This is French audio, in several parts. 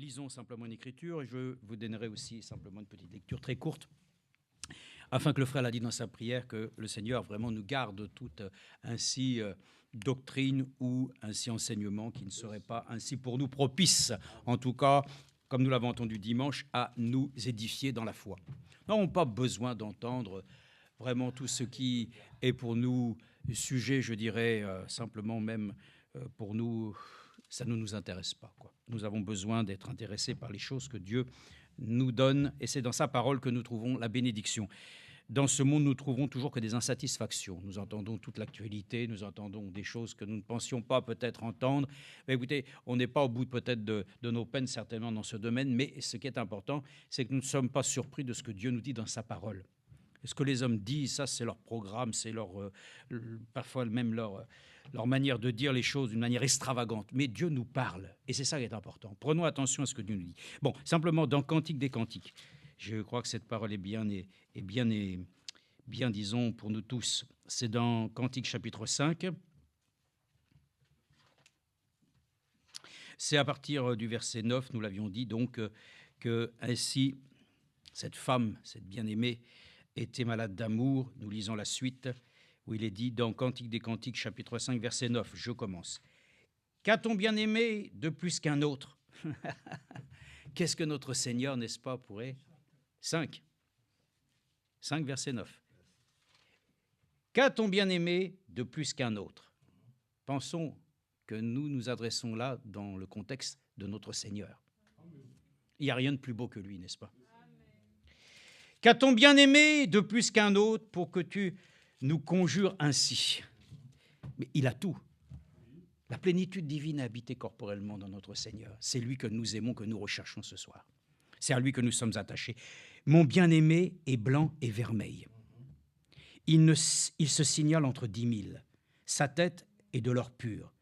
lisons simplement une écriture et je vous donnerai aussi simplement une petite lecture très courte, afin que le frère l'a dit dans sa prière, que le Seigneur vraiment nous garde toute ainsi doctrine ou ainsi enseignement qui ne serait pas ainsi pour nous propice, en tout cas, comme nous l'avons entendu dimanche, à nous édifier dans la foi. Nous n'avons pas besoin d'entendre vraiment tout ce qui est pour nous sujet, je dirais, simplement même pour nous, ça ne nous intéresse pas, quoi. Nous avons besoin d'être intéressés par les choses que Dieu nous donne, et c'est dans sa parole que nous trouvons la bénédiction. Dans ce monde, nous ne trouvons toujours que des insatisfactions. Nous entendons toute l'actualité, nous entendons des choses que nous ne pensions pas peut-être entendre. Mais écoutez, on n'est pas au bout peut-être de nos peines certainement dans ce domaine, mais ce qui est important, c'est que nous ne sommes pas surpris de ce que Dieu nous dit dans sa parole. Et ce que les hommes disent, ça c'est leur programme, c'est leur, parfois même leur manière de dire les choses d'une manière extravagante. Mais Dieu nous parle, et c'est ça qui est important. Prenons attention à ce que Dieu nous dit. Bon, simplement, dans Cantique des Cantiques, je crois que cette parole est bien, disons, pour nous tous. C'est dans Cantique chapitre 5. C'est à partir du verset 9, nous l'avions dit, donc, que ainsi, cette femme, cette bien-aimée, était malade d'amour. Nous lisons la suite, où il est dit, dans Cantique des Cantiques, chapitre 5, verset 9, je commence. « Qu'a-t-on bien aimé de plus qu'un autre ?» Qu'est-ce que notre Seigneur, n'est-ce pas, pourrait 5, verset 9. Qu'a-t-on bien aimé de plus qu'un autre? Pensons que nous nous adressons là dans le contexte de notre Seigneur. Il n'y a rien de plus beau que lui, n'est-ce pas? Qu'a-t-on bien aimé de plus qu'un autre pour que tu nous conjures ainsi? Mais il a tout. La plénitude divine a habité corporellement dans notre Seigneur. C'est lui que nous aimons, que nous recherchons ce soir. C'est à lui que nous sommes attachés. Mon bien-aimé est blanc et vermeil. Il se signale entre 10 000. Sa tête est de l'or pur.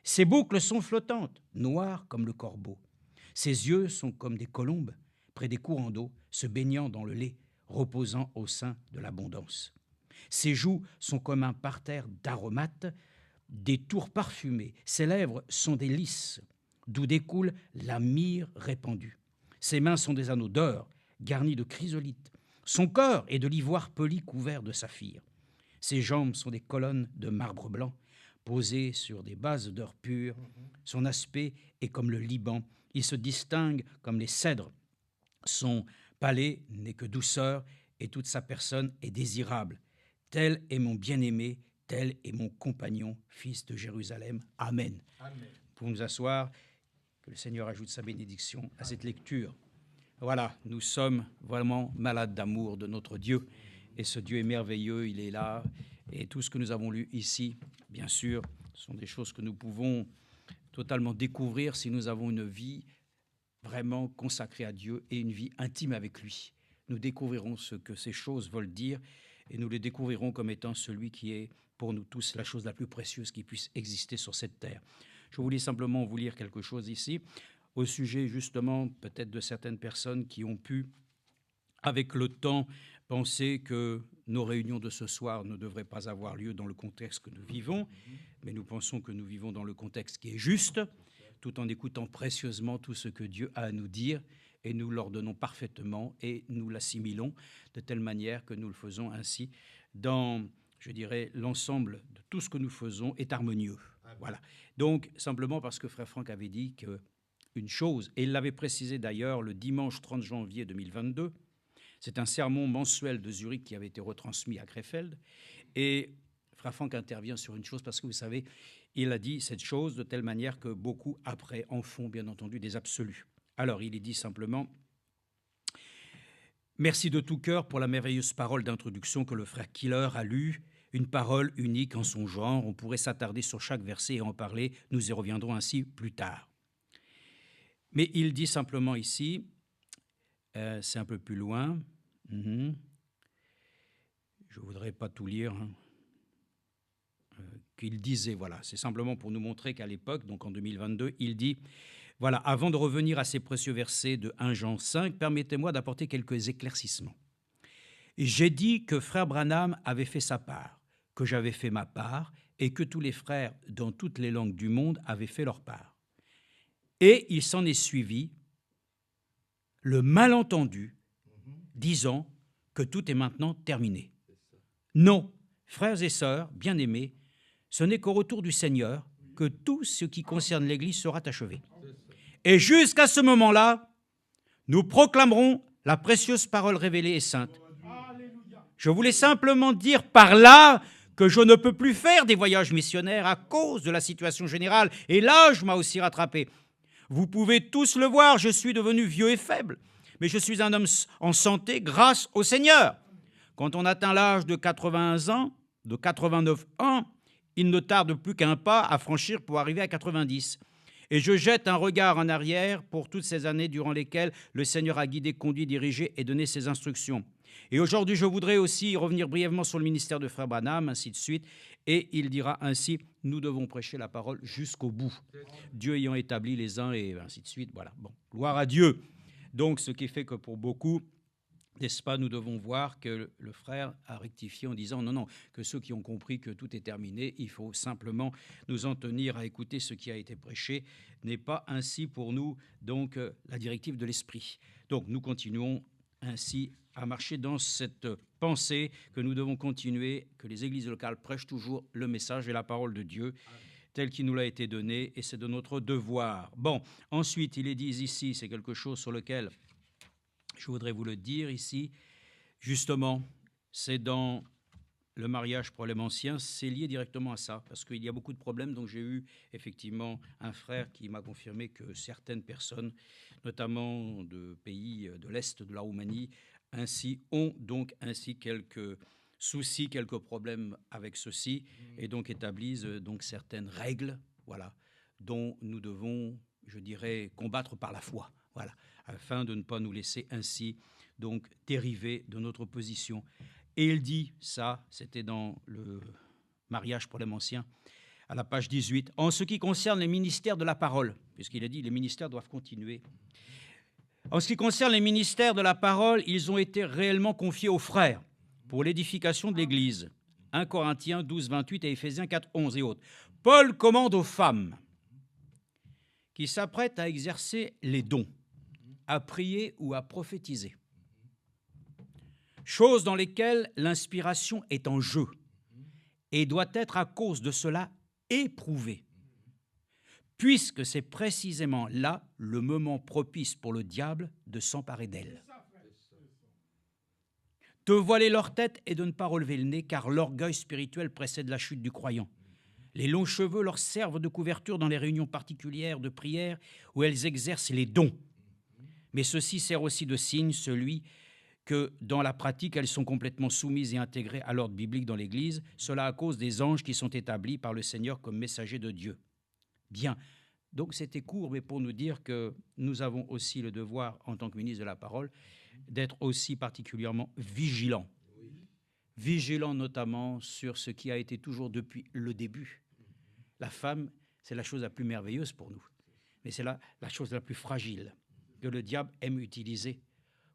Ses boucles sont flottantes, noires comme le corbeau. Ses yeux sont comme des colombes, près des courants d'eau, se baignant dans le lait, reposant au sein de l'abondance. Ses joues sont comme un parterre d'aromates, des tours parfumées. Ses lèvres sont des lys, d'où découle la myrrhe répandue. Ses mains sont des anneaux d'or, garnis de chrysolites. Son corps est de l'ivoire poli couvert de saphir. Ses jambes sont des colonnes de marbre blanc, posées sur des bases d'or pur. Son aspect est comme le Liban. Il se distingue comme les cèdres. Son palais n'est que douceur et toute sa personne est désirable. Tel est mon bien-aimé, tel est mon compagnon, fils de Jérusalem. Amen. Amen. Pour nous asseoir, que le Seigneur ajoute sa bénédiction à cette lecture. Voilà, nous sommes vraiment malades d'amour de notre Dieu. Et ce Dieu est merveilleux, il est là. Et tout ce que nous avons lu ici, bien sûr, sont des choses que nous pouvons totalement découvrir si nous avons une vie vraiment consacrée à Dieu et une vie intime avec lui. Nous découvrirons ce que ces choses veulent dire et nous les découvrirons comme étant celui qui est pour nous tous la chose la plus précieuse qui puisse exister sur cette terre. Je voulais simplement vous lire quelque chose ici au sujet justement peut-être de certaines personnes qui ont pu, avec le temps, penser que nos réunions de ce soir ne devraient pas avoir lieu dans le contexte que nous vivons, mais nous pensons que nous vivons dans le contexte qui est juste, tout en écoutant précieusement tout ce que Dieu a à nous dire, et nous l'ordonnons parfaitement et nous l'assimilons de telle manière que nous le faisons ainsi dans, je dirais, l'ensemble de tout ce que nous faisons est harmonieux. Voilà. Donc, simplement parce que Frère Franck avait dit qu'une chose, et il l'avait précisé d'ailleurs le dimanche 30 janvier 2022, c'est un sermon mensuel de Zurich qui avait été retransmis à Krefeld, et Frère Franck intervient sur une chose parce que vous savez, il a dit cette chose de telle manière que beaucoup après en font bien entendu des absolus. Alors, il est dit simplement « Merci de tout cœur pour la merveilleuse parole d'introduction que le frère Killer a lue, une parole unique en son genre. On pourrait s'attarder sur chaque verset et en parler. Nous y reviendrons ainsi plus tard. » Mais il dit simplement ici, c'est un peu plus loin, je ne voudrais pas tout lire, qu'il disait, voilà, c'est simplement pour nous montrer qu'à l'époque, donc en 2022, il dit... Voilà, avant de revenir à ces précieux versets de 1 Jean 5, permettez-moi d'apporter quelques éclaircissements. J'ai dit que frère Branham avait fait sa part, que j'avais fait ma part, et que tous les frères dans toutes les langues du monde avaient fait leur part. Et il s'en est suivi le malentendu, disant que tout est maintenant terminé. Non, frères et sœurs, bien-aimés, ce n'est qu'au retour du Seigneur que tout ce qui concerne l'Église sera achevé. Et jusqu'à ce moment-là, nous proclamerons la précieuse parole révélée et sainte. Je voulais simplement dire par là que je ne peux plus faire des voyages missionnaires à cause de la situation générale. Et l'âge m'a aussi rattrapé. Vous pouvez tous le voir, je suis devenu vieux et faible. Mais je suis un homme en santé grâce au Seigneur. Quand on atteint l'âge de 81 ans, de 89 ans, il ne tarde plus qu'un pas à franchir pour arriver à 90. Et je jette un regard en arrière pour toutes ces années durant lesquelles le Seigneur a guidé, conduit, dirigé et donné ses instructions. Et aujourd'hui, je voudrais aussi revenir brièvement sur le ministère de Frère Branham, ainsi de suite. Et il dira ainsi, nous devons prêcher la parole jusqu'au bout. Dieu ayant établi les uns et ainsi de suite. Voilà, bon, gloire à Dieu. Donc, ce qui fait que pour beaucoup, n'est-ce pas, nous devons voir que le frère a rectifié en disant non, que ceux qui ont compris que tout est terminé, il faut simplement nous en tenir à écouter ce qui a été prêché, n'est pas ainsi pour nous, donc, la directive de l'esprit. Donc, nous continuons ainsi à marcher dans cette pensée que nous devons continuer, que les églises locales prêchent toujours le message et la parole de Dieu tel qu'il nous l'a été donné, et c'est de notre devoir. Bon, ensuite, il est dit ici, c'est quelque chose sur lequel je voudrais vous le dire ici, justement, c'est dans le mariage problème ancien, c'est lié directement à ça, parce qu'il y a beaucoup de problèmes. Donc j'ai eu effectivement un frère qui m'a confirmé que certaines personnes, notamment de pays de l'Est de la Roumanie, ainsi ont donc ainsi quelques soucis, quelques problèmes avec ceci, et donc établissent donc certaines règles, voilà, dont nous devons, je dirais, combattre par la foi, voilà, afin de ne pas nous laisser ainsi donc dériver de notre position. Et il dit ça, c'était dans le mariage problème ancien, à la page 18, en ce qui concerne les ministères de la parole, puisqu'il a dit les ministères doivent continuer. En ce qui concerne les ministères de la parole, ils ont été réellement confiés aux frères pour l'édification de l'Église. 1 Corinthiens 12, 28 et Éphésiens 4, 11 et autres. Paul commande aux femmes qui s'apprêtent à exercer les dons, à prier ou à prophétiser, choses dans lesquelles l'inspiration est en jeu et doit être à cause de cela éprouvée, puisque c'est précisément là le moment propice pour le diable de s'emparer d'elle. De voiler leur tête et de ne pas relever le nez, car l'orgueil spirituel précède la chute du croyant. Les longs cheveux leur servent de couverture dans les réunions particulières de prière où elles exercent les dons. Mais ceci sert aussi de signe, celui que dans la pratique, elles sont complètement soumises et intégrées à l'ordre biblique dans l'Église, cela à cause des anges qui sont établis par le Seigneur comme messagers de Dieu. Bien, donc c'était court, mais pour nous dire que nous avons aussi le devoir, en tant que ministre de la parole, d'être aussi particulièrement vigilants. Vigilants notamment sur ce qui a été toujours depuis le début. La femme, c'est la chose la plus merveilleuse pour nous, mais c'est la chose la plus fragile que le diable aime utiliser,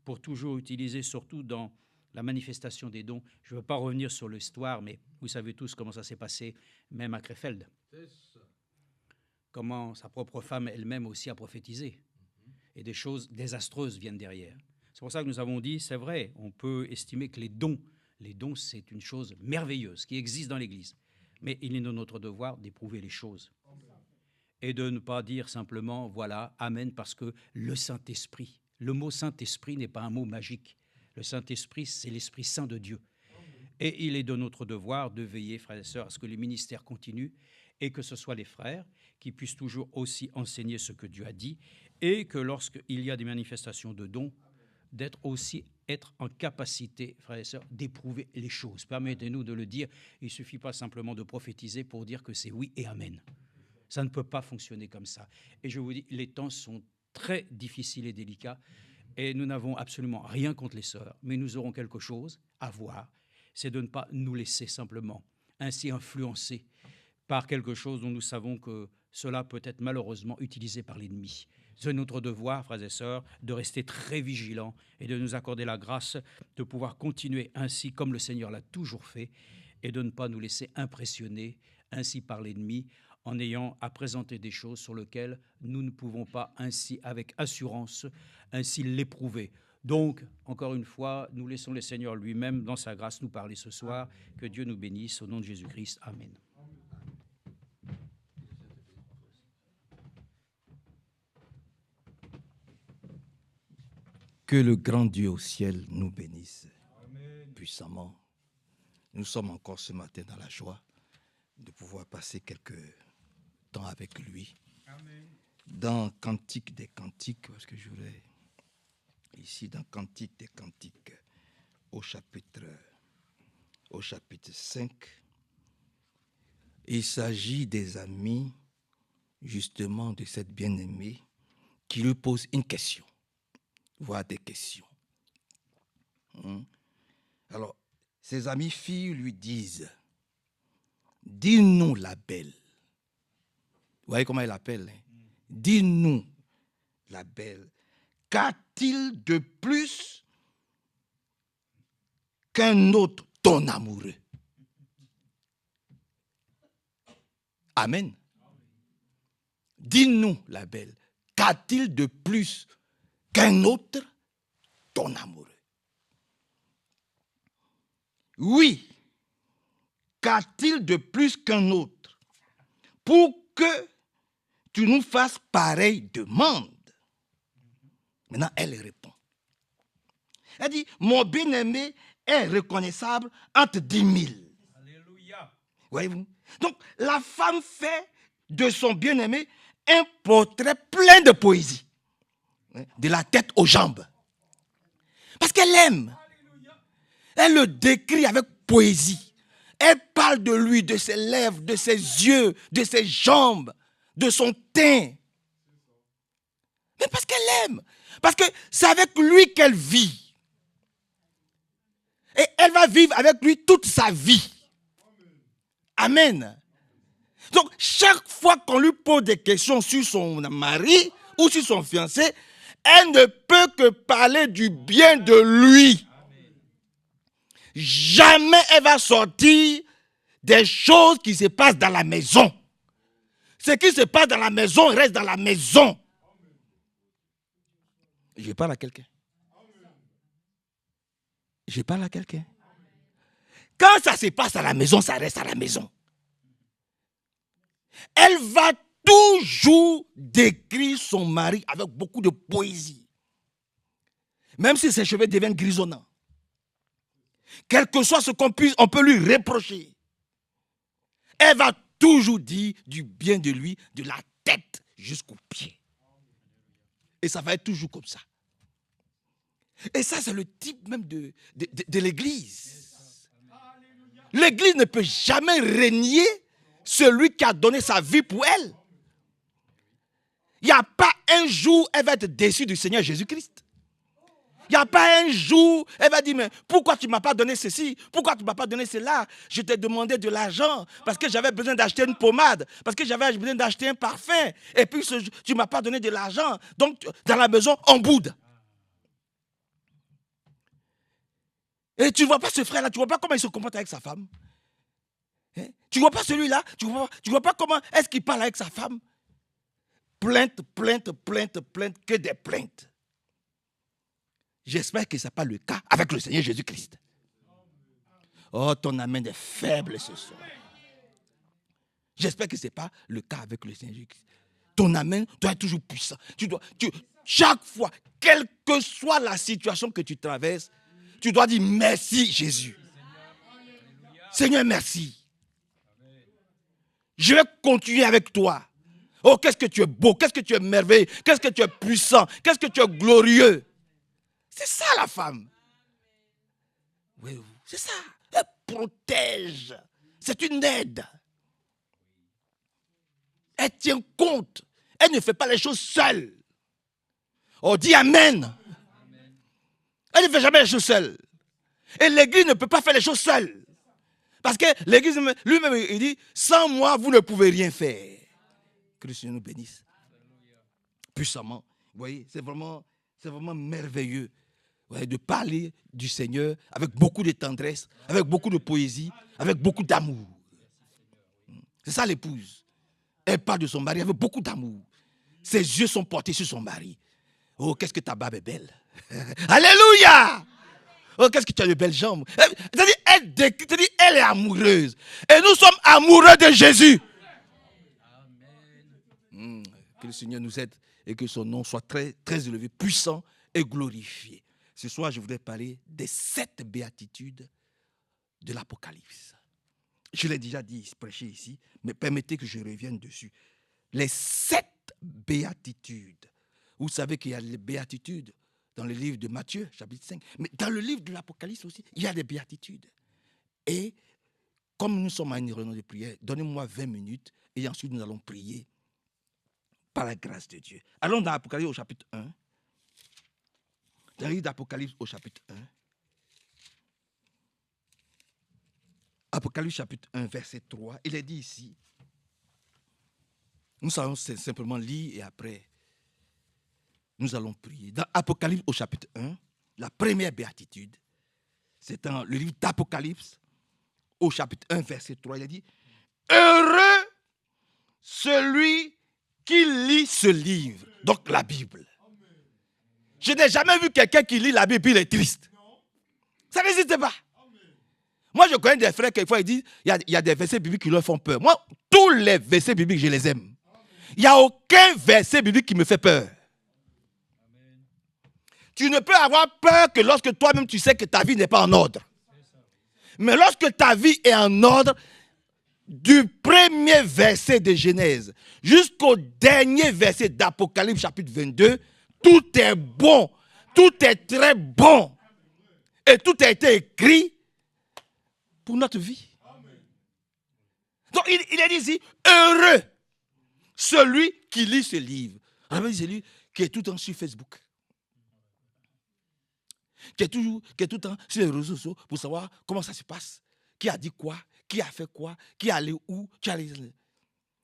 pour toujours utiliser, surtout dans la manifestation des dons. Je ne veux pas revenir sur l'histoire, mais vous savez tous comment ça s'est passé, même à Krefeld. Comment sa propre femme elle-même aussi a prophétisé. Et des choses désastreuses viennent derrière. C'est pour ça que nous avons dit, c'est vrai, on peut estimer que les dons, c'est une chose merveilleuse qui existe dans l'Église. Mais il est de notre devoir d'éprouver les choses. Et de ne pas dire simplement, voilà, amen, parce que le Saint-Esprit, le mot Saint-Esprit n'est pas un mot magique. Le Saint-Esprit, c'est l'Esprit Saint de Dieu. Et il est de notre devoir de veiller, frères et sœurs, à ce que les ministères continuent et que ce soit les frères qui puissent toujours aussi enseigner ce que Dieu a dit et que lorsqu'il y a des manifestations de dons, d'être en capacité, frères et sœurs, d'éprouver les choses. Permettez-nous de le dire, il ne suffit pas simplement de prophétiser pour dire que c'est oui et amen. Ça ne peut pas fonctionner comme ça. Et je vous dis, les temps sont très difficiles et délicats et nous n'avons absolument rien contre les sœurs, mais nous aurons quelque chose à voir, c'est de ne pas nous laisser simplement ainsi influencer par quelque chose dont nous savons que cela peut être malheureusement utilisé par l'ennemi. C'est notre devoir, frères et sœurs, de rester très vigilants et de nous accorder la grâce de pouvoir continuer ainsi comme le Seigneur l'a toujours fait et de ne pas nous laisser impressionner ainsi par l'ennemi en ayant à présenter des choses sur lesquelles nous ne pouvons pas ainsi, avec assurance, ainsi l'éprouver. Donc, encore une fois, nous laissons le Seigneur lui-même, dans sa grâce, nous parler ce soir. Que Dieu nous bénisse, au nom de Jésus-Christ. Amen. Que le grand Dieu au ciel nous bénisse. Amen. Puissamment. Nous sommes encore ce matin dans la joie de pouvoir passer quelques temps avec lui. Amen. Dans Cantique des Cantiques, parce que je voulais ici dans Cantique des Cantiques, au chapitre 5, il s'agit des amis justement de cette bien-aimée qui lui pose une question, voire des questions. Alors, ses amies filles lui disent, dis-nous la belle. Vous voyez comment elle appelle, hein? Dis-nous la belle. Qu'a-t-il de plus qu'un autre ton amoureux? Amen. Dis-nous la belle. Qu'a-t-il de plus qu'un autre ton amoureux? Oui, qu'a-t-il de plus qu'un autre pour que tu nous fasses pareille demande? Maintenant, elle répond. Elle dit, mon bien-aimé est reconnaissable entre 10 000. Alléluia. Voyez-vous? Donc, la femme fait de son bien-aimé un portrait plein de poésie, de la tête aux jambes. Parce qu'elle l'aime. Elle le décrit avec poésie. Elle parle de lui, de ses lèvres, de ses yeux, de ses jambes, de son teint. Mais parce qu'elle l'aime. Parce que c'est avec lui qu'elle vit. Et elle va vivre avec lui toute sa vie. Amen. Donc, chaque fois qu'on lui pose des questions sur son mari ou sur son fiancé, elle ne peut que parler du bien de lui. Jamais elle va sortir des choses qui se passent dans la maison. Ce qui se passe dans la maison reste dans la maison. Je parle à quelqu'un. Je parle à quelqu'un. Quand ça se passe à la maison, ça reste à la maison. Elle va toujours décrire son mari avec beaucoup de poésie. Même si ses cheveux deviennent grisonnants. Quel que soit ce qu'on peut lui reprocher. Elle va toujours dire du bien de lui, de la tête jusqu'aux pieds. Et ça va être toujours comme ça. Et ça, c'est le type même de l'Église. L'Église ne peut jamais régner celui qui a donné sa vie pour elle. Il n'y a pas un jour elle va être déçue du Seigneur Jésus-Christ. Il n'y a pas un jour, elle va dire, mais pourquoi tu ne m'as pas donné ceci? Pourquoi tu ne m'as pas donné cela? Je t'ai demandé de l'argent parce que j'avais besoin d'acheter une pommade, parce que j'avais besoin d'acheter un parfum. Et puis, tu ne m'as pas donné de l'argent. Donc, dans la maison, on boude. Et tu ne vois pas ce frère-là, tu ne vois pas comment il se comporte avec sa femme. Hein? Tu ne vois pas celui-là, tu ne vois pas comment est-ce qu'il parle avec sa femme. Plainte, plainte, plainte, plainte, que des plaintes. J'espère que ce n'est pas le cas avec le Seigneur Jésus-Christ. Oh, ton amen est faible ce soir. J'espère que ce n'est pas le cas avec le Seigneur Jésus-Christ. Ton amen doit être toujours puissant. Chaque fois, quelle que soit la situation que tu traverses, tu dois dire merci Jésus. Seigneur, merci. Je vais continuer avec toi. Oh, qu'est-ce que tu es beau, qu'est-ce que tu es merveilleux, qu'est-ce que tu es puissant, qu'est-ce que tu es glorieux. C'est ça la femme. Oui, c'est ça. Elle protège. C'est une aide. Elle tient compte. Elle ne fait pas les choses seule. Oh, dis Amen. Elle ne fait jamais les choses seule. Et l'Église ne peut pas faire les choses seule. Parce que l'Église lui-même, il dit, sans moi, vous ne pouvez rien faire. Que le Seigneur nous bénisse. Puissamment. Vous voyez, c'est vraiment merveilleux. Ouais, de parler du Seigneur avec beaucoup de tendresse, avec beaucoup de poésie, avec beaucoup d'amour. C'est ça l'épouse. Elle parle de son mari avec beaucoup d'amour. Ses yeux sont portés sur son mari. Oh, qu'est-ce que ta barbe est belle. Alléluia. Oh, qu'est-ce que tu as de belles jambes. C'est-à-dire, elle est amoureuse. Et nous sommes amoureux de Jésus. Que le Seigneur nous aide et que son nom soit très, très élevé, puissant et glorifié. Ce soir, je voudrais parler des 7 béatitudes de l'Apocalypse. Je l'ai déjà dit, prêché ici, mais permettez que je revienne dessus. Les 7 béatitudes. Vous savez qu'il y a les béatitudes dans le livre de Matthieu, chapitre 5. Mais dans le livre de l'Apocalypse aussi, il y a des béatitudes. Et comme nous sommes à une réunion de prière, donnez-moi 20 minutes et ensuite nous allons prier par la grâce de Dieu. Allons dans l'Apocalypse au chapitre 1. Dans le livre d'Apocalypse au chapitre 1. Apocalypse chapitre 1, verset 3. Il est dit ici. Nous allons simplement lire et après, nous allons prier. Dans Apocalypse au chapitre 1, la première béatitude, c'est dans le livre d'Apocalypse au chapitre 1, verset 3. Il est dit, heureux celui qui lit ce livre, donc la Bible. Je n'ai jamais vu quelqu'un qui lit la Bible et il est triste. Ça n'existe pas. Moi, je connais des frères, quelquefois, ils disent, il y a des versets bibliques qui leur font peur. Moi, tous les versets bibliques, je les aime. Il n'y a aucun verset biblique qui me fait peur. Tu ne peux avoir peur que lorsque toi-même tu sais que ta vie n'est pas en ordre. Mais lorsque ta vie est en ordre, du premier verset de Genèse jusqu'au dernier verset d'Apocalypse chapitre 22, tout est bon, tout est très bon. Et tout a été écrit pour notre vie. Donc il est dit ici, heureux celui qui lit ce livre. Alors, celui qui est tout le temps sur Facebook. Qui est tout le temps sur les réseaux sociaux pour savoir comment ça se passe. Qui a dit quoi, qui a fait quoi, qui est allé où, qui est allé.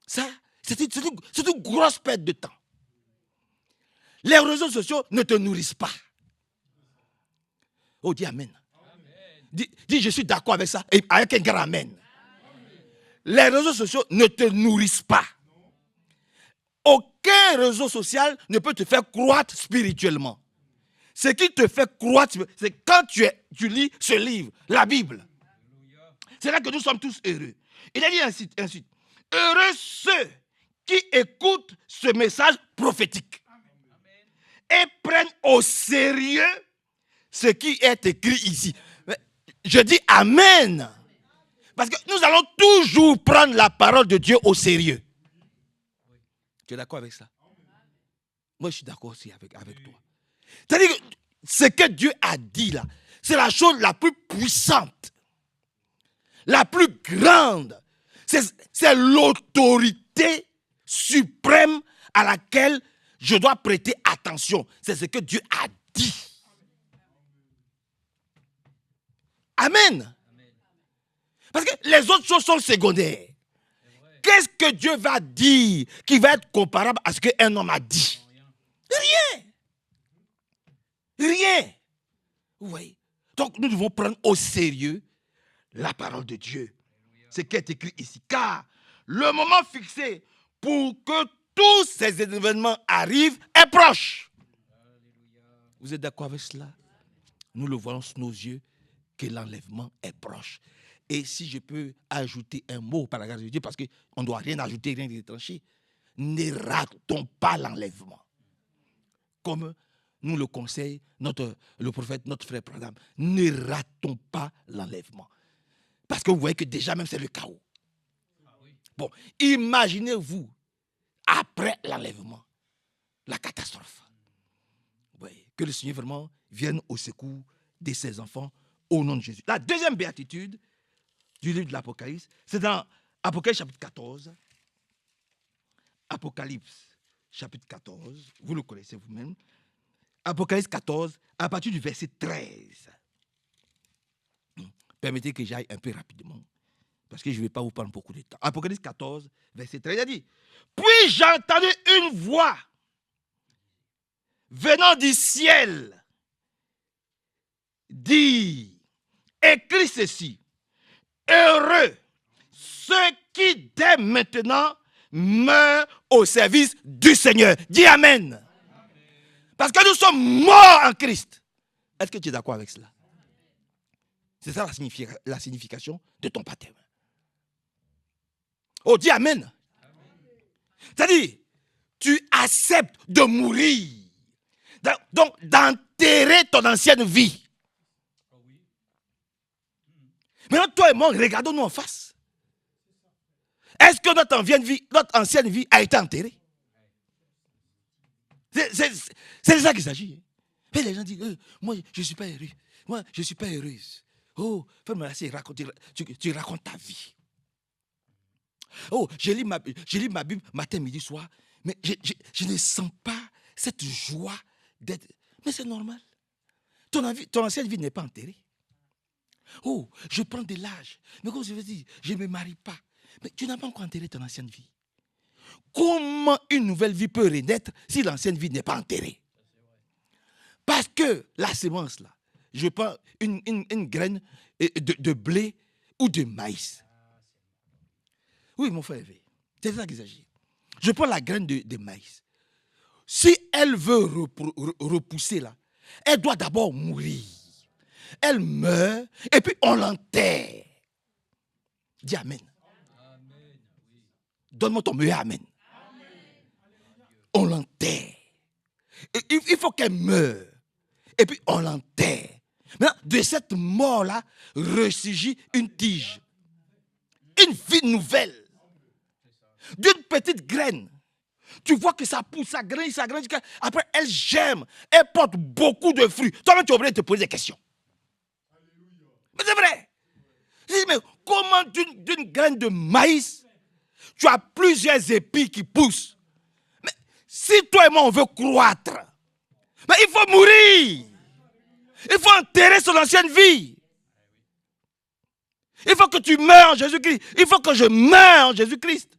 Ça, c'est une grosse perte de temps. Les réseaux sociaux ne te nourrissent pas. Oh, dis amen. Dis, je suis d'accord avec ça, et avec un grand amen. Les réseaux sociaux ne te nourrissent pas. Aucun réseau social ne peut te faire croître spirituellement. Ce qui te fait croître, c'est quand tu lis ce livre, la Bible. C'est là que nous sommes tous heureux. Il a dit ensuite, heureux ceux qui écoutent ce message prophétique et prennent au sérieux ce qui est écrit ici. Je dis amen. Parce que nous allons toujours prendre la parole de Dieu au sérieux. Tu es d'accord avec ça? Moi, je suis d'accord aussi avec toi. C'est-à-dire que ce que Dieu a dit là, c'est la chose la plus puissante, la plus grande. C'est l'autorité suprême à laquelle je dois prêter attention. C'est ce que Dieu a dit. Amen. Parce que les autres choses sont secondaires. Qu'est-ce que Dieu va dire qui va être comparable à ce qu'un homme a dit? Rien. Rien. Oui. Donc nous devons prendre au sérieux la parole de Dieu. Ce qui est écrit ici. Car le moment fixé pour que tous ces événements arrivent est proche. Vous êtes d'accord avec cela? Nous le voyons sous nos yeux que l'enlèvement est proche. Et si je peux ajouter un mot par la grâce de Dieu, parce qu'on ne doit rien ajouter, rien retrancher, ne ratons pas l'enlèvement. Comme nous le conseille le prophète, notre frère Branham, ne ratons pas l'enlèvement. Parce que vous voyez que déjà même c'est le chaos. Bon, imaginez-vous, après l'enlèvement, la catastrophe. Oui, que le Seigneur vraiment vienne au secours de ses enfants au nom de Jésus. La deuxième béatitude du livre de l'Apocalypse, c'est dans Apocalypse chapitre 14. Apocalypse chapitre 14, vous le connaissez vous-même. Apocalypse 14, à partir du verset 13. Permettez que j'aille un peu rapidement, parce que je ne vais pas vous prendre beaucoup de temps. Apocalypse 14, verset 13, il a dit, « Puis j'entendis une voix venant du ciel dire, écris ceci, heureux ceux qui dès maintenant meurt au service du Seigneur. Dis Amen. Parce que nous sommes morts en Christ. Est-ce que tu es d'accord avec cela? C'est ça la signification de ton baptême. Oh, dis Amen. C'est-à-dire, tu acceptes de mourir. Donc, d'enterrer ton ancienne vie. Maintenant, toi et moi, regardons-nous en face. Est-ce que notre ancienne vie a été enterrée? C'est de ça qu'il s'agit. Mais les gens disent, moi, je ne suis pas heureux. Moi, je ne suis pas heureuse. Oh, fais-moi laisser raconter. Tu racontes ta vie. Oh, je lis ma Bible matin, midi, soir. Mais je ne sens pas cette joie d'être. Mais c'est normal. Ton ancienne vie n'est pas enterrée. Oh, je prends de l'âge. Mais comme je veux dire, je ne me marie pas. Mais tu n'as pas encore enterré ton ancienne vie. Comment une nouvelle vie peut renaître si l'ancienne vie n'est pas enterrée? Parce que la semence, là, je prends une graine de blé ou de maïs. Oui, mon frère, c'est ça qu'il s'agit. Je prends la graine de maïs. Si elle veut repousser, là, elle doit d'abord mourir. Elle meurt et puis on l'enterre. Dis Amen. Donne-moi ton meilleur Amen. On l'enterre. Il faut qu'elle meure. Et puis on l'enterre. Maintenant, de cette mort-là, ressurgit une tige. Une vie nouvelle. D'une petite graine. Tu vois que ça pousse, ça grandit. Après, elle germe. Elle porte beaucoup de fruits. Toi-même, tu es obligé de te poser des questions. Mais c'est vrai. Je dis, mais comment d'une graine de maïs, tu as plusieurs épis qui poussent? Mais si toi et moi, on veut croître, mais il faut mourir. Il faut enterrer son ancienne vie. Il faut que tu meurs en Jésus-Christ. Il faut que je meure en Jésus-Christ.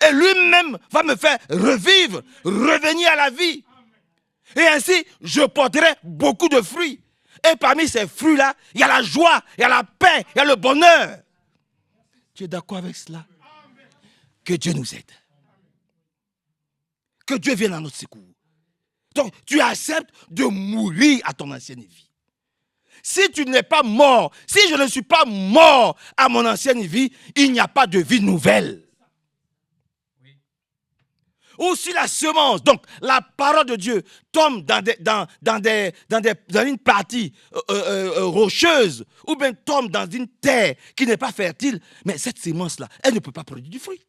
Et lui-même va me faire revivre, revenir à la vie. Et ainsi, je porterai beaucoup de fruits. Et parmi ces fruits-là, il y a la joie, il y a la paix, il y a le bonheur. Tu es d'accord avec cela? Que Dieu nous aide. Que Dieu vienne à notre secours. Donc, tu acceptes de mourir à ton ancienne vie. Si tu n'es pas mort, si je ne suis pas mort à mon ancienne vie, il n'y a pas de vie nouvelle. Ou si la semence, donc la parole de Dieu, tombe dans une partie rocheuse, ou bien tombe dans une terre qui n'est pas fertile, mais cette semence-là, elle ne peut pas produire du fruit.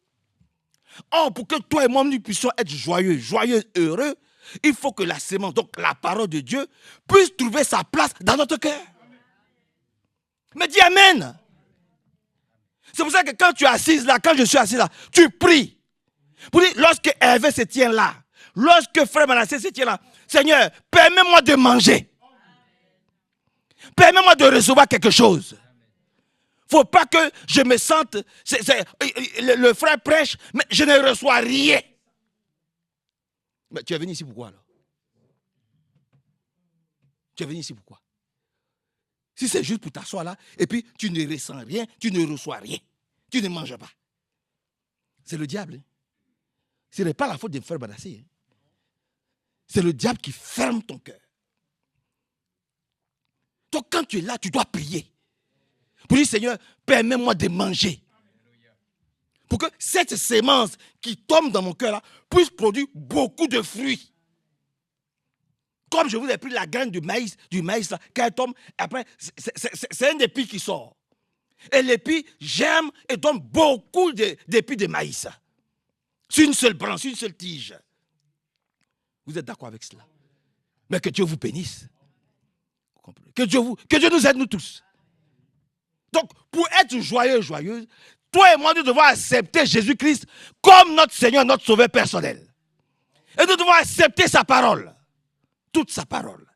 Or, pour que toi et moi, nous puissions être joyeux, heureux, il faut que la semence, donc la parole de Dieu, puisse trouver sa place dans notre cœur. Mais dis Amen. C'est pour ça que quand tu es assise là, quand je suis assis là, tu pries. Pour dire, lorsque Hervé se tient là, lorsque frère Manassé se tient là, Seigneur, permets-moi de manger. Permets-moi de recevoir quelque chose. Il ne faut pas que je me sente, le frère prêche, mais je ne reçois rien. Mais tu es venu ici pourquoi alors? Tu es venu ici pourquoi? Si c'est juste pour t'asseoir là, et puis tu ne ressens rien, tu ne reçois rien, tu ne manges pas. C'est le diable. Hein? Ce n'est pas la faute des frères Manassé. Hein? C'est le diable qui ferme ton cœur. Donc quand tu es là, tu dois prier. Pour dire, Seigneur, permets-moi de manger. Pour que cette sémence qui tombe dans mon cœur là, puisse produire beaucoup de fruits. Comme je vous ai pris la graine du maïs là, quand elle tombe, après, c'est un épi qui sort. Et l'épi germe et donne beaucoup d'épis de maïs. Sur une seule branche, une seule tige. Vous êtes d'accord avec cela? Mais que Dieu vous bénisse. Que Dieu nous aide, nous tous. Donc, pour être joyeux, joyeuse, toi et moi, nous devons accepter Jésus-Christ comme notre Seigneur, notre Sauveur personnel. Et nous devons accepter sa parole. Toute sa parole.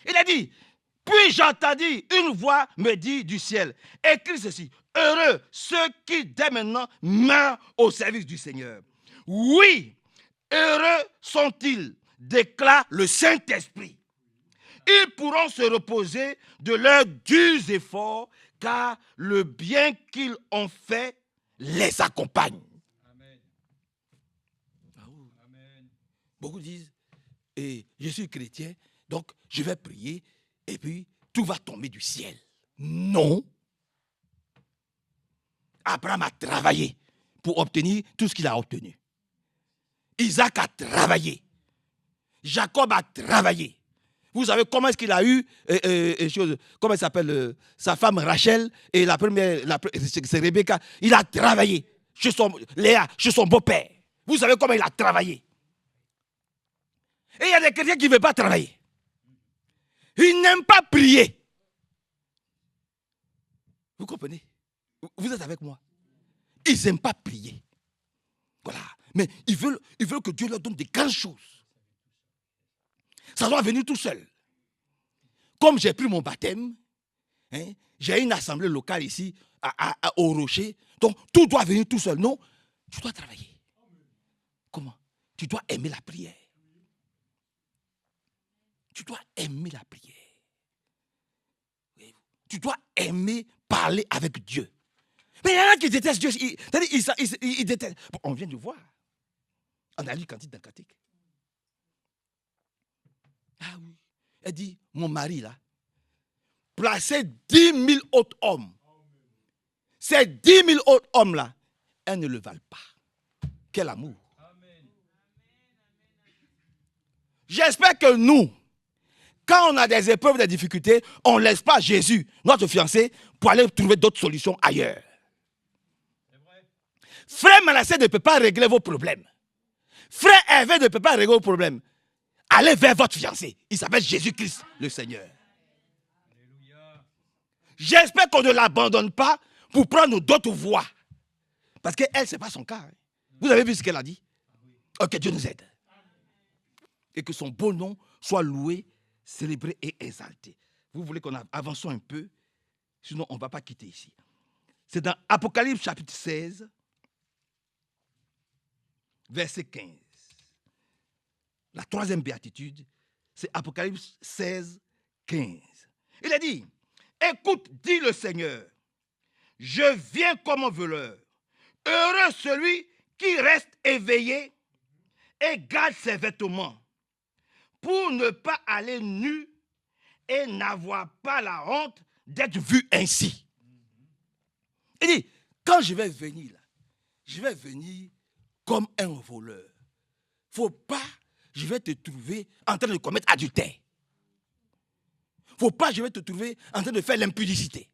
Il a dit, puis j'entendis une voix me dit du ciel, écris ceci, heureux ceux qui dès maintenant meurent au service du Seigneur. Oui, heureux sont-ils, déclare le Saint-Esprit. Ils pourront se reposer de leurs durs efforts, car le bien qu'ils ont fait les accompagne. Amen. Ah oui. Amen. Beaucoup disent, je suis chrétien, donc je vais prier et puis tout va tomber du ciel. Non. Abraham a travaillé pour obtenir tout ce qu'il a obtenu. Isaac a travaillé. Jacob a travaillé. Vous savez comment est-ce qu'il a eu, comment il s'appelle, sa femme Rachel et la première, c'est Rebecca. Il a travaillé chez Léa, chez son beau-père. Vous savez comment il a travaillé. Et il y a des chrétiens qui ne veulent pas travailler. Ils n'aiment pas prier. Vous comprenez? Vous êtes avec moi? Ils n'aiment pas prier. Voilà. Mais ils veulent que Dieu leur donne des grandes choses. Ça doit venir tout seul. Comme j'ai pris mon baptême, j'ai une assemblée locale ici, au Rocher. Donc, tout doit venir tout seul. Non, tu dois travailler. Comment? Tu dois aimer la prière. Tu dois aimer la prière. Tu dois aimer parler avec Dieu. Mais il y en a qui détestent Dieu. Ils détestent. Bon, on vient de voir. On a lu Cantique d'un Cantique. Ah oui. Elle dit, mon mari là, placez 10 000 autres hommes. Ces 10 000 autres hommes là, elles ne le valent pas. Quel amour. Amen. J'espère que nous, quand on a des épreuves, des difficultés, on ne laisse pas Jésus, notre fiancé, pour aller trouver d'autres solutions ailleurs. C'est vrai. Frère Manassé ne peut pas régler vos problèmes. Frère Hervé ne peut pas régler vos problèmes. Allez vers votre fiancé. Il s'appelle Jésus-Christ, le Seigneur. Alléluia. J'espère qu'on ne l'abandonne pas pour prendre d'autres voies. Parce qu'elle, ce n'est pas son cas. Vous avez vu ce qu'elle a dit? Oh, que Dieu nous aide. Et que son beau nom soit loué, célébré et exalté. Vous voulez qu'on avance un peu? Sinon, on ne va pas quitter ici. C'est dans Apocalypse chapitre 16, verset 15. La troisième béatitude, c'est Apocalypse 16, 15. Il a dit, écoute, dit le Seigneur, je viens comme un voleur. Heureux celui qui reste éveillé et garde ses vêtements pour ne pas aller nu et n'avoir pas la honte d'être vu ainsi. Il dit, quand je vais venir là, je vais venir comme un voleur. Faut pas, je vais te trouver en train de commettre adultère. Faut pas, je vais te trouver en train de faire l'impudicité.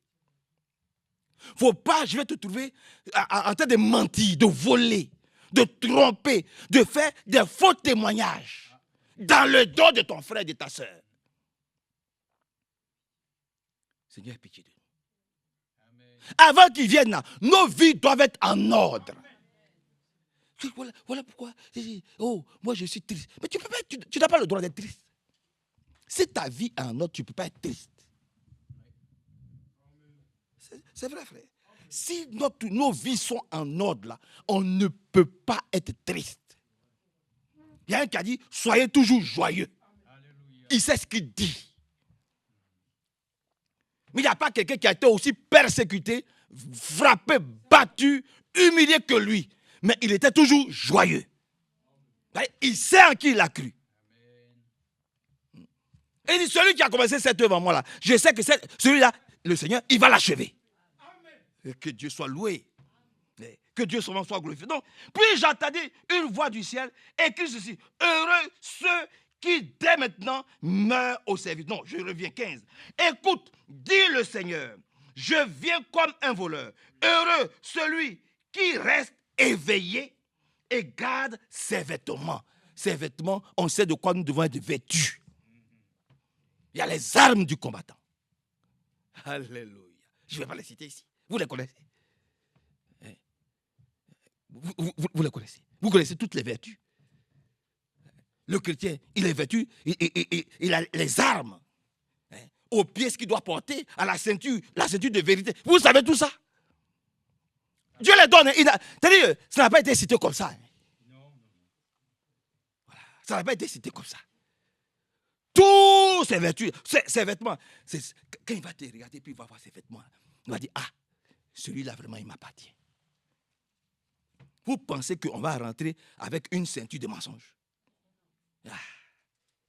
Faut pas, je vais te trouver en train de mentir, de voler, de tromper, de faire des faux témoignages dans le dos de ton frère et de ta soeur. Seigneur, pitié de nous. Amen. Avant qu'ils viennent là, nos vies doivent être en ordre. Voilà pourquoi. Oh, moi je suis triste. Mais tu n'as pas le droit d'être triste. Si ta vie est en ordre, tu ne peux pas être triste. C'est vrai, frère. Si nos vies sont en ordre, là, on ne peut pas être triste. Il y a un qui a dit, soyez toujours joyeux. Alléluia. Il sait ce qu'il dit. Mais il n'y a pas quelqu'un qui a été aussi persécuté, frappé, battu, humilié que lui. Mais il était toujours joyeux. Il sait en qui il a cru. Et il dit, celui qui a commencé cette œuvre en moi là, je sais que celui-là, le Seigneur, il va l'achever. Et que Dieu soit loué. Que Dieu soit glorifié. Donc, puis j'entendis une voix du ciel écrit ceci. Heureux ceux qui dès maintenant meurent au service. Non, je reviens 15. Écoute, dit le Seigneur, je viens comme un voleur. Heureux celui qui reste éveillé et garde ses vêtements. Ces vêtements, on sait de quoi nous devons être vêtus. Il y a les armes du combattant. Alléluia. Je ne vais pas les citer ici. Vous les connaissez. Vous les connaissez. Vous connaissez toutes les vertus. Le chrétien, il est vêtu, il a les armes. Aux pieds, ce qu'il doit porter, à la ceinture de vérité. Vous savez tout ça. Dieu les donne. C'est-à-dire, ça n'a pas été cité comme ça. Non. Voilà. Ça n'a pas été cité comme ça. Tous ces vertus, ces vêtements, quand il va te regarder, puis il va voir ces vêtements, il va dire, ah, celui-là vraiment, il m'appartient. vous pensez qu'on va rentrer avec une ceinture de mensonges.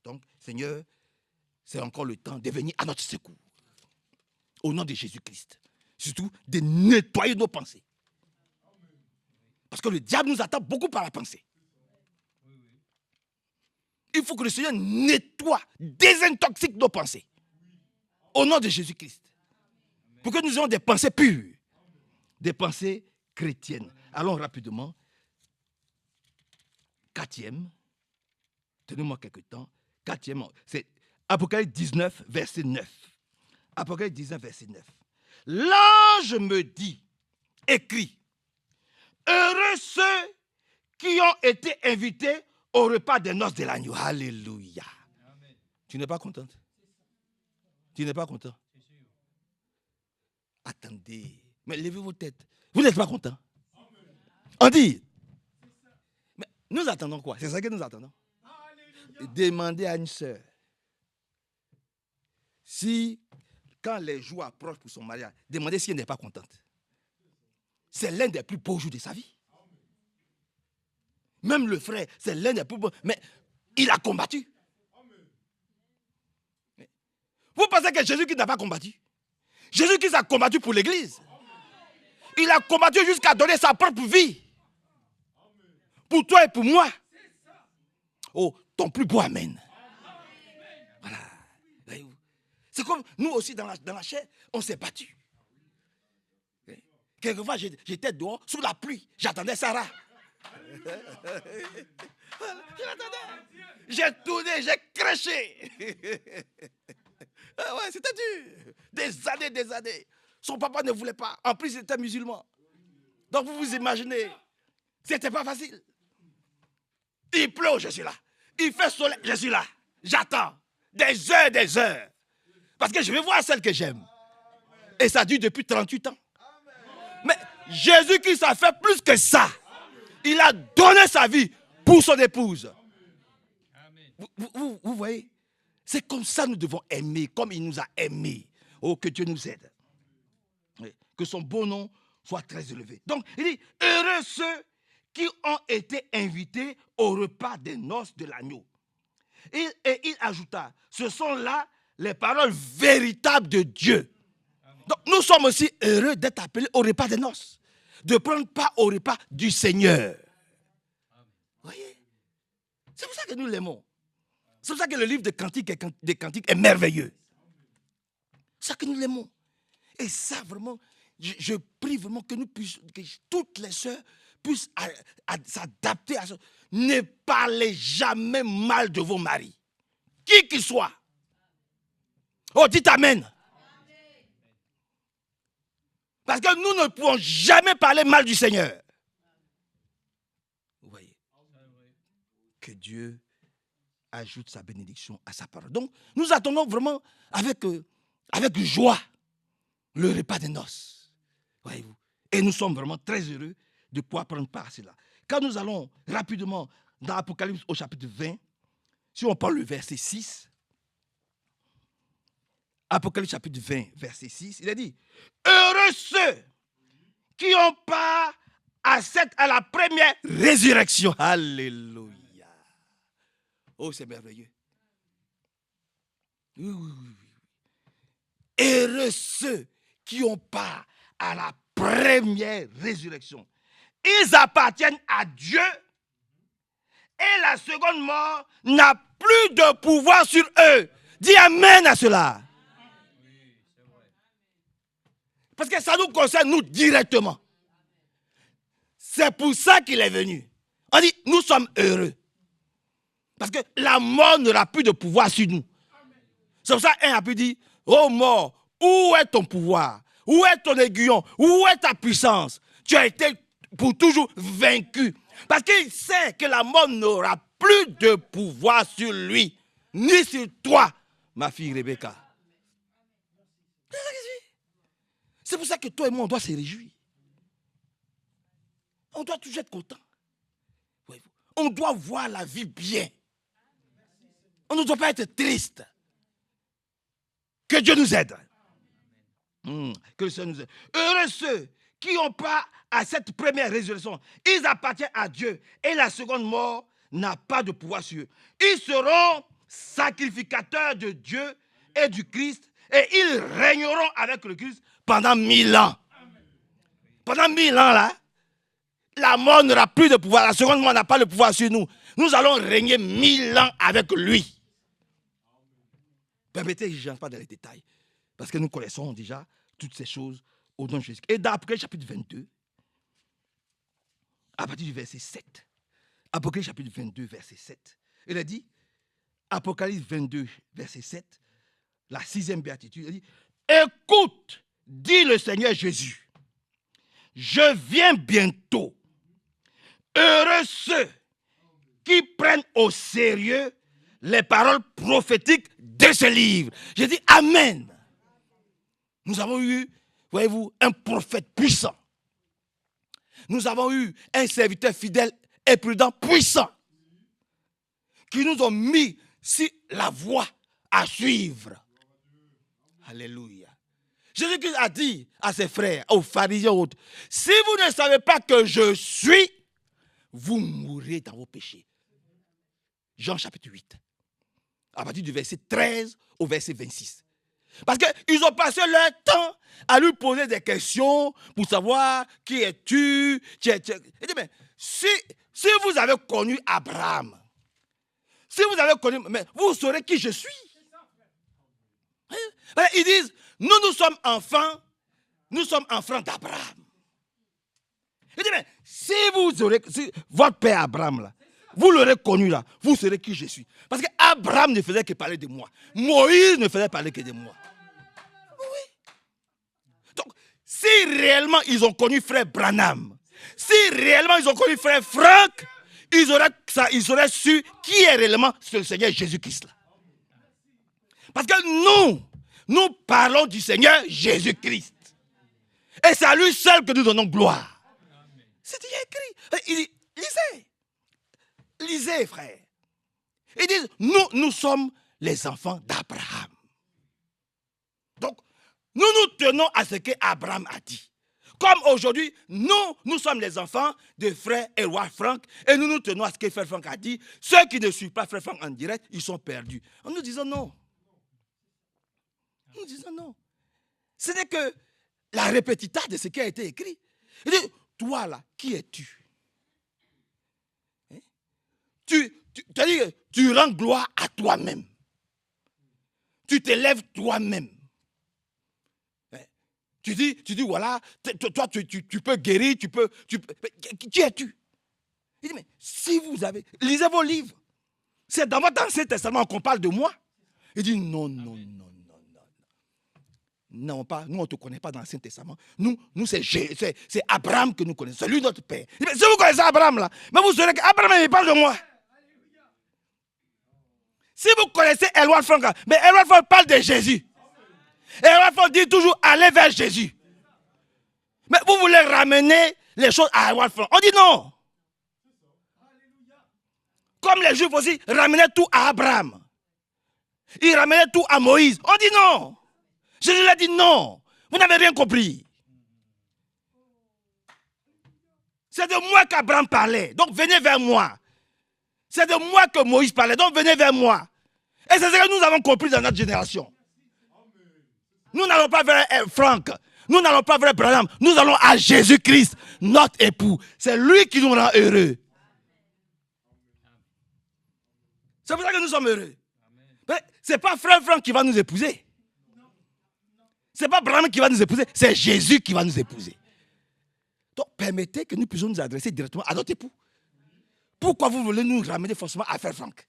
Donc, Seigneur, c'est encore le temps de venir à notre secours. Au nom de Jésus-Christ. Surtout, de nettoyer nos pensées. Parce que le diable nous attaque beaucoup par la pensée. Il faut que le Seigneur nettoie, désintoxique nos pensées. Au nom de Jésus-Christ. Pour que nous ayons des pensées pures. Des pensées chrétiennes. Allons rapidement. 4e. Tenez-moi quelque temps. 4e, c'est Apocalypse 19, verset 9. Apocalypse 19, verset 9. L'ange me dit, écrit, heureux ceux qui ont été invités au repas des noces de l'agneau. Alléluia. Amen. Tu n'es pas contente? Tu n'es pas content? Attendez. Mais levez vos têtes. Vous n'êtes pas content? On dit. Mais nous attendons quoi? C'est ça que nous attendons. Demandez à une sœur. Si, quand les jours approchent pour son mariage, demandez si elle n'est pas contente. C'est l'un des plus beaux jours de sa vie. Même le frère, c'est l'un des plus beaux. Mais il a combattu. Vous pensez que Jésus-Christ n'a pas combattu? Jésus-Christ a combattu pour l'Église. Il a combattu jusqu'à donner sa propre vie. Pour toi et pour moi. Oh, ton plus beau Amen. Voilà. C'est comme nous aussi dans la chair, on s'est battu. Quelquefois, j'étais dehors, sous la pluie. J'attendais Sarah. Je l'attendais. J'ai tourné, j'ai craché. Ouais, c'était dur. Des années. Son papa ne voulait pas. En plus, il était musulman. Donc, vous vous imaginez, c'était pas facile. Il pleut, je suis là. Il fait soleil, je suis là. J'attends. Des heures. Parce que je vais voir celle que j'aime. Et ça dure depuis 38 ans. Mais Jésus-Christ a fait plus que ça. Il a donné sa vie pour son épouse. Vous voyez? C'est comme ça que nous devons aimer, comme il nous a aimés. Oh, que Dieu nous aide. Oui. Que son beau nom soit très élevé. Donc, il dit, heureux ceux qui ont été invités au repas des noces de l'agneau. Et il ajouta, ce sont là les paroles véritables de Dieu. Donc, nous sommes aussi heureux d'être appelés au repas des noces. De prendre part au repas du Seigneur. Vous voyez? C'est pour ça que nous l'aimons. C'est pour ça que le livre des Cantiques est merveilleux. C'est ça que nous l'aimons. Et ça, vraiment, je prie vraiment que toutes les sœurs puissent s'adapter à ça. Ne parlez jamais mal de vos maris. Qui qu'il soit. Oh, dites Amen. Parce que nous ne pouvons jamais parler mal du Seigneur. Vous voyez? Que Dieu ajoute sa bénédiction à sa parole. Donc, nous attendons vraiment avec joie le repas des noces. Voyez-vous? Et nous sommes vraiment très heureux de pouvoir prendre part à cela. Quand nous allons rapidement dans Apocalypse au chapitre 20, si on prend le verset 6, Apocalypse chapitre 20, verset 6, il a dit, heureux ceux qui ont part à la première résurrection. Alléluia. Oh, c'est merveilleux. Oui. Heureux ceux qui ont part à la première résurrection. Ils appartiennent à Dieu et la seconde mort n'a plus de pouvoir sur eux. Dis Amen à cela. Parce que ça nous concerne, nous, directement. C'est pour ça qu'il est venu. On dit, nous sommes heureux. Parce que la mort n'aura plus de pouvoir sur nous. C'est pour ça qu'un a pu dire, oh mort, où est ton pouvoir? Où est ton aiguillon? Où est ta puissance? Tu as été pour toujours vaincu. Parce qu'il sait que la mort n'aura plus de pouvoir sur lui, ni sur toi, ma fille Rebecca. C'est pour ça que toi et moi, on doit se réjouir. On doit toujours être content. On doit voir la vie bien. On ne doit pas être triste. Que Dieu nous aide. Que le Seigneur nous aide. Heureux ceux qui n'ont pas à cette première résurrection, ils appartiennent à Dieu. Et la seconde mort n'a pas de pouvoir sur eux. Ils seront sacrificateurs de Dieu et du Christ. Et ils régneront avec le Christ pendant 1000 ans. Pendant 1000 ans, là, la mort n'aura plus de pouvoir. La seconde mort n'a pas le pouvoir sur nous. Nous allons régner 1000 ans avec lui. Permettez que je n'entre pas dans les détails. Parce que nous connaissons déjà toutes ces choses au nom de Jésus. Et dans Apocalypse chapitre 22, à partir du verset 7, Apocalypse chapitre 22, verset 7, il a dit, Apocalypse 22, verset 7, la 6e béatitude, il dit, écoute, dit le Seigneur Jésus, je viens bientôt. Heureux ceux qui prennent au sérieux les paroles prophétiques de ce livre. J'ai dit Amen. Nous avons eu, voyez-vous, un prophète puissant. Nous avons eu un serviteur fidèle et prudent puissant qui nous ont mis sur la voie à suivre. Alléluia. Jésus-Christ a dit à ses frères, aux pharisiens et autres, si vous ne savez pas que je suis, vous mourrez dans vos péchés. Jean chapitre 8, à partir du verset 13 au verset 26. Parce qu'ils ont passé leur temps à lui poser des questions pour savoir qui es-tu. Il dit, mais si vous avez connu Abraham, si vous avez connu, mais vous saurez qui je suis. Ils disent, nous sommes enfants d'Abraham. Il dit, mais si votre père Abraham, là, vous l'aurez connu là, vous saurez qui je suis. Parce qu'Abraham ne faisait que parler de moi. Moïse ne faisait parler que de moi. Oui. Donc, si réellement ils ont connu frère Branham, si réellement ils ont connu frère Franck, ils auraient su qui est réellement le Seigneur Jésus-Christ là. Parce que nous parlons du Seigneur Jésus-Christ. Et c'est à lui seul que nous donnons gloire. C'est écrit. Lisez, frère. Ils disent, nous sommes les enfants d'Abraham. Donc, nous tenons à ce qu'Abraham a dit. Comme aujourd'hui, nous sommes les enfants de frère Edouard Franck et nous tenons à ce que frère Franck a dit. Ceux qui ne suivent pas frère Franck en direct, ils sont perdus. Nous disons non. Nous disons non. Ce n'est que la répétita de ce qui a été écrit. Il dit, toi là, qui es-tu? Tu rends gloire à toi-même. Tu t'élèves toi-même. Tu dis voilà, toi tu peux guérir, tu peux. Qui es-tu? Il dit, mais si vous avez. Lisez vos livres. C'est dans votre Ancien Testament qu'on parle de moi. Il dit non. Non, pas, nous on ne te connaît pas dans l'Ancien Testament. Nous c'est Abraham que nous connaissons. C'est lui notre père. Il dit, mais si vous connaissez Abraham là, mais vous saurez qu'Abraham il parle de moi. Si vous connaissez Edouard Franck, mais Edouard Franck parle de Jésus. Edouard Franck dit toujours allez vers Jésus. Mais vous voulez ramener les choses à Edouard Franck. On dit non. Comme les Juifs aussi ramenaient tout à Abraham. Ils ramenaient tout à Moïse. On dit non. Jésus lui a dit non. Vous n'avez rien compris. C'est de moi qu'Abraham parlait. Donc venez vers moi. C'est de moi que Moïse parlait. Donc venez vers moi. Et c'est ce que nous avons compris dans notre génération. Nous n'allons pas vers Franck. Nous n'allons pas vers Branham. Nous allons à Jésus-Christ, notre époux. C'est lui qui nous rend heureux. C'est pour ça que nous sommes heureux. Ce n'est pas frère Franck qui va nous épouser. Ce n'est pas Branham qui va nous épouser. C'est Jésus qui va nous épouser. Donc permettez que nous puissions nous adresser directement à notre époux. Pourquoi vous voulez nous ramener forcément à frère Franck,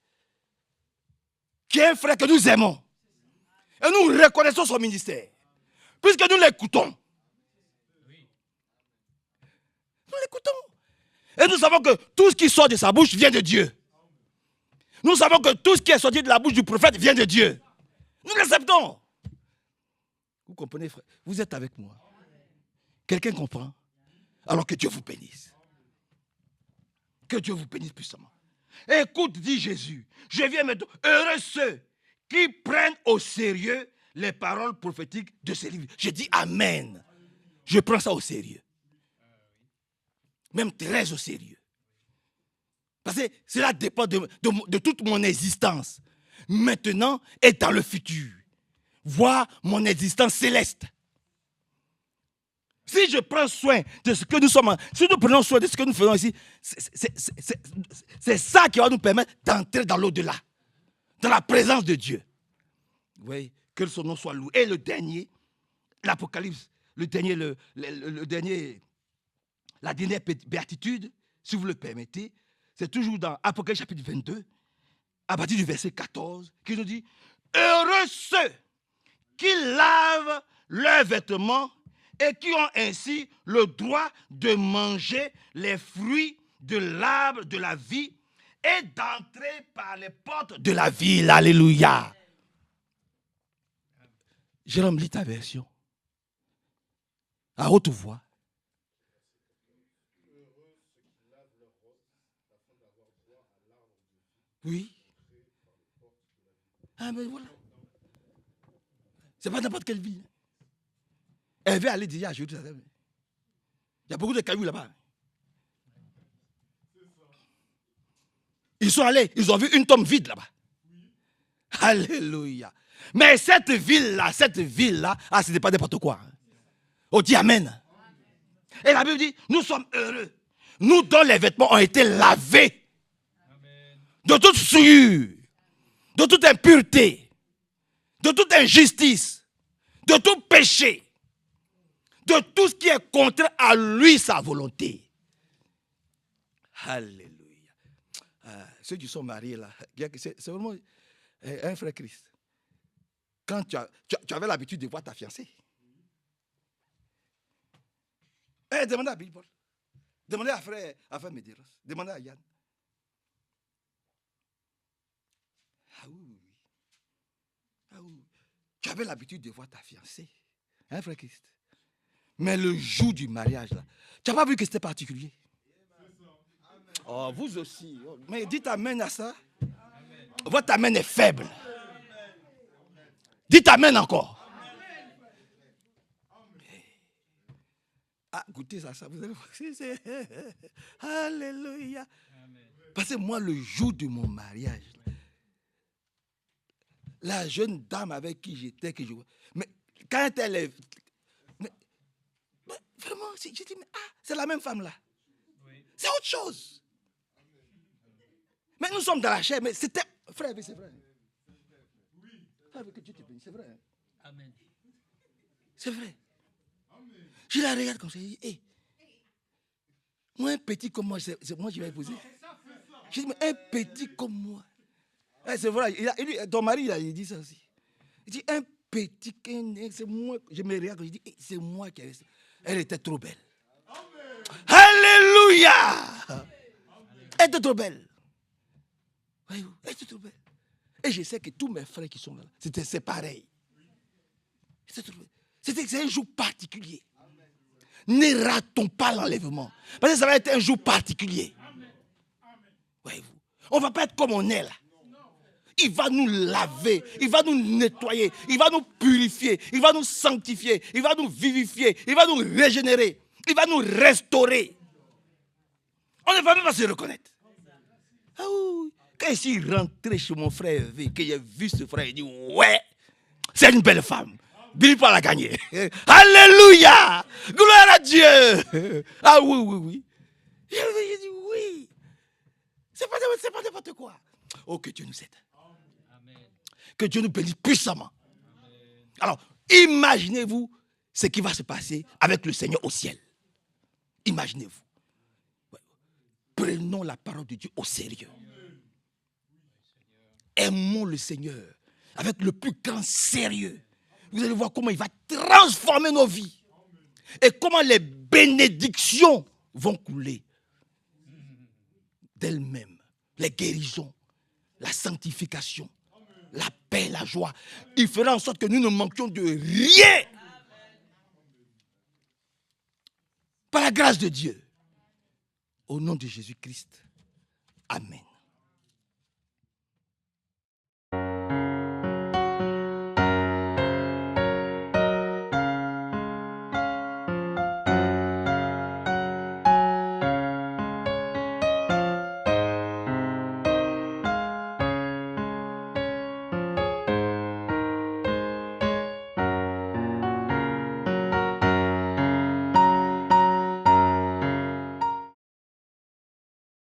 qui est un frère que nous aimons. Et nous reconnaissons son ministère. Puisque nous l'écoutons. Nous l'écoutons. Et nous savons que tout ce qui sort de sa bouche vient de Dieu. Nous savons que tout ce qui est sorti de la bouche du prophète vient de Dieu. Nous l'acceptons. Vous comprenez, frère? Vous êtes avec moi. Quelqu'un comprend? Alors que Dieu vous bénisse. Que Dieu vous bénisse puissamment. Écoute, dit Jésus, je viens maintenant. Heureux ceux qui prennent au sérieux les paroles prophétiques de ce livre. Je dis Amen. Je prends ça au sérieux. même très au sérieux. Parce que cela dépend de toute mon existence, maintenant et dans le futur. Voir mon existence céleste. Si je prends soin de ce que nous sommes, si nous prenons soin de ce que nous faisons ici, c'est ça qui va nous permettre d'entrer dans l'au-delà, dans la présence de Dieu. Oui, que son nom soit loué. Et le dernier, l'Apocalypse, la dernière béatitude, si vous le permettez, c'est toujours dans Apocalypse chapitre 22, à partir du verset 14, qui nous dit « Heureux ceux qui lavent leurs vêtements et qui ont ainsi le droit de manger les fruits de l'arbre de la vie et d'entrer par les portes de la ville. » Alléluia. Jérôme, lis ta version. À haute voix. Oui. Ah, mais voilà. C'est pas n'importe quelle ville. Elle veut aller déjà à Jérusalem. Il y a beaucoup de cailloux là-bas. Ils sont allés, ils ont vu une tombe vide là-bas. Alléluia. Mais cette ville-là, ah, ce n'est pas n'importe quoi. On dit Amen. Et la Bible dit, nous sommes heureux. Nous dont les vêtements ont été lavés. De toute souillure, de toute impureté, de toute injustice, de tout péché, de tout ce qui est contraire à lui, sa volonté. Alléluia. Ceux qui sont mariés là, c'est vraiment un frère Christ. Quand tu avais l'habitude de voir ta fiancée, demandez à Bill Paul, demandez à frère Médéros, demandez à Yann. Ah oui. Ah oui. Tu avais l'habitude de voir ta fiancée, hein, frère Christ. Mais le jour du mariage, là, tu n'as pas vu que c'était particulier. Oh, vous aussi. Mais dites amen à ça. Votre amen est faible. Dites amen encore. Ah, goûtez ça, vous allez voir. Alléluia. Parce que moi, le jour de mon mariage, la jeune dame avec qui j'étais, mais quand elle est... Mais vraiment, j'ai dit, mais c'est la même femme là. Oui. C'est autre chose. Mais nous sommes dans la chair, mais c'était... Frère, c'est vrai. Oui. Frère, que Dieu te bénisse, c'est vrai. Amen. C'est vrai. Amen. Je la regarde comme ça, je dis, hé, moi un petit comme moi, c'est moi qui vais épouser. Je dis, mais un petit comme moi. C'est vrai, ton mari, il dit ça aussi. Il dit, un petit, c'est moi. Je me regarde, je dis, c'est moi qui ai ça. Elle était trop belle. Amen. Alléluia. Amen. Elle était trop belle. Voyez-vous, elle était trop belle. Et je sais que tous mes frères qui sont là, c'est pareil. C'est un jour particulier. Amen. Ne ratons pas l'enlèvement. Parce que ça va être un jour particulier. Voyez-vous, on ne va pas être comme on est là. Il va nous laver, il va nous nettoyer, il va nous purifier, il va nous sanctifier, il va nous vivifier, il va nous régénérer, il va nous restaurer. On ne va même pas se reconnaître. Ah oui. Quand je suis rentré chez mon frère V, que j'ai vu ce frère, il dit, ouais, c'est une belle femme. Billy Paul a gagné. Alléluia! Gloire à Dieu! Ah oui. J'ai dit, oui. C'est pas n'importe quoi. Oh, que Dieu nous aide. Que Dieu nous bénisse puissamment. Amen. Alors, imaginez-vous ce qui va se passer avec le Seigneur au ciel. Imaginez-vous. Prenons la parole de Dieu au sérieux. Aimons le Seigneur avec le plus grand sérieux. Vous allez voir comment il va transformer nos vies. Et comment les bénédictions vont couler d'elles-mêmes. Les guérisons, la sanctification. La paix, la joie. Il fera en sorte que nous ne manquions de rien. Par la grâce de Dieu. Au nom de Jésus-Christ. Amen.